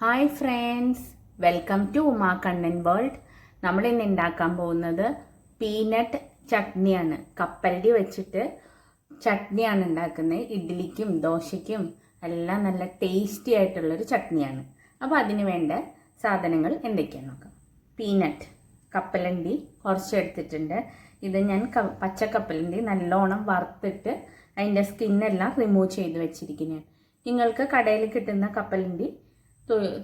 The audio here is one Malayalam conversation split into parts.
Hi friends, welcome to Uma Kannan world. നമ്മളിന്ന് ഉണ്ടാക്കാൻ പോകുന്നത് പീനട്ട് ചട്നിയാണ്. കപ്പലണ്ടി വെച്ചിട്ട് ചട്നിയാണ് ഉണ്ടാക്കുന്നത്. ഇഡ്ഡലിക്കും ദോശയ്ക്കും എല്ലാം നല്ല ടേസ്റ്റി ആയിട്ടുള്ളൊരു ചട്നിയാണ്. അപ്പോൾ അതിന് വേണ്ട സാധനങ്ങൾ എന്തൊക്കെയാണെന്ന് നോക്കാം. പീനട്ട് കപ്പലണ്ടി കുറച്ച് എടുത്തിട്ടുണ്ട്. ഇത് ഞാൻ പച്ച കപ്പലണ്ടി നല്ലോണം വറുത്തിട്ട് അതിൻ്റെ സ്കിന്നെല്ലാം റിമൂവ് ചെയ്ത് വെച്ചിരിക്കുന്നതാണ്. നിങ്ങൾക്ക് കടയിൽ കിട്ടുന്ന കപ്പലണ്ടി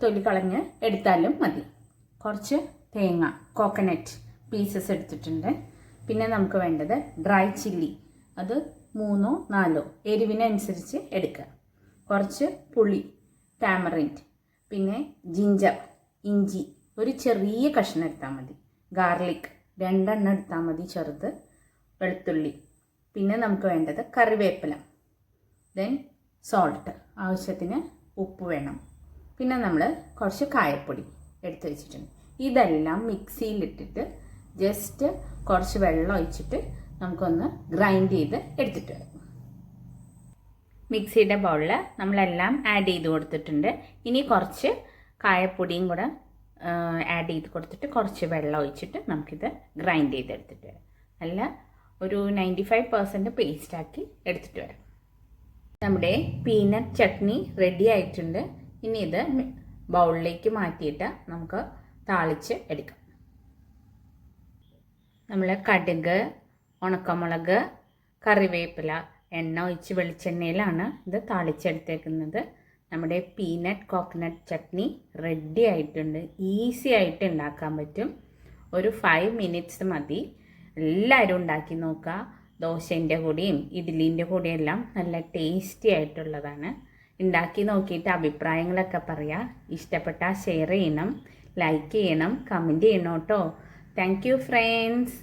തൊലി കളഞ്ഞ് എടുത്താലും മതി. കുറച്ച് തേങ്ങ കോക്കനട്ട് പീസസ് എടുത്തിട്ടുണ്ട്. പിന്നെ നമുക്ക് വേണ്ടത് ഡ്രൈ ചില്ലി, അത് 3 4 എരിവിനനുസരിച്ച് എടുക്കുക. കുറച്ച് പുളി ടാമറിൻഡ്, പിന്നെ ജിഞ്ചർ ഇഞ്ചി ഒരു ചെറിയ കഷ്ണം എടുത്താൽ മതി. ഗാർലിക് 2 എണ്ണം എടുത്താൽ മതി ചെറുത്. വെളുത്തുള്ളി, പിന്നെ നമുക്ക് വേണ്ടത് കറിവേപ്പില, ദെൻ സോൾട്ട്, ആവശ്യത്തിന് ഉപ്പ് വേണം. പിന്നെ നമ്മൾ കുറച്ച് കായപ്പൊടി എടുത്ത് വെച്ചിട്ടുണ്ട്. ഇതെല്ലാം മിക്സിയിലിട്ടിട്ട് ജസ്റ്റ് കുറച്ച് വെള്ളം ഒഴിച്ചിട്ട് നമുക്കൊന്ന് ഗ്രൈൻഡ് ചെയ്ത് എടുത്തിട്ട് വരാം. മിക്സിയുടെ ബൗളിൽ നമ്മളെല്ലാം ആഡ് ചെയ്ത് കൊടുത്തിട്ടുണ്ട്. ഇനി കുറച്ച് കായപ്പൊടിയും കൂടെ ആഡ് ചെയ്ത് കൊടുത്തിട്ട് കുറച്ച് വെള്ളം ഒഴിച്ചിട്ട് നമുക്കിത് ഗ്രൈൻഡ് ചെയ്തെടുത്തിട്ട് വരാം. നല്ല ഒരു 95% പേസ്റ്റാക്കി എടുത്തിട്ട് വരാം. നമ്മുടെ പീനട്ട് ചട്നി റെഡി ആയിട്ടുണ്ട്. ഇനി ഇത് ബൗളിലേക്ക് മാറ്റിയിട്ട് നമുക്ക് താളിച്ച് എടുക്കാം. നമ്മൾ കടുക്, ഉണക്കമുളക്, കറിവേപ്പില, എണ്ണ ഒഴിച്ച് വെളിച്ചെണ്ണയിലാണ് ഇത് താളിച്ചെടുത്തേക്കുന്നത്. നമ്മുടെ പീനട്ട് കോക്കനട്ട് ചട്നി റെഡി ആയിട്ടുണ്ട്. ഈസി ആയിട്ട് ഉണ്ടാക്കാൻ പറ്റും. ഒരു 5 മിനിറ്റ്സ് മതി. എല്ലാവരും ഉണ്ടാക്കി നോക്കുക. ദോശേൻ്റെ കൂടെയും ഇഡ്ഡലീൻ്റെ കൂടെയും എല്ലാം നല്ല ടേസ്റ്റി ആയിട്ടുള്ളതാണ്. ഉണ്ടാക്കി നോക്കിയിട്ട് അഭിപ്രായങ്ങളൊക്കെ പറയാം. ഇഷ്ടപ്പെട്ടാൽ ഷെയർ ചെയ്യണം, ലൈക്ക് ചെയ്യണം, കമൻറ്റ് ചെയ്യണം കേട്ടോ. Thank you friends.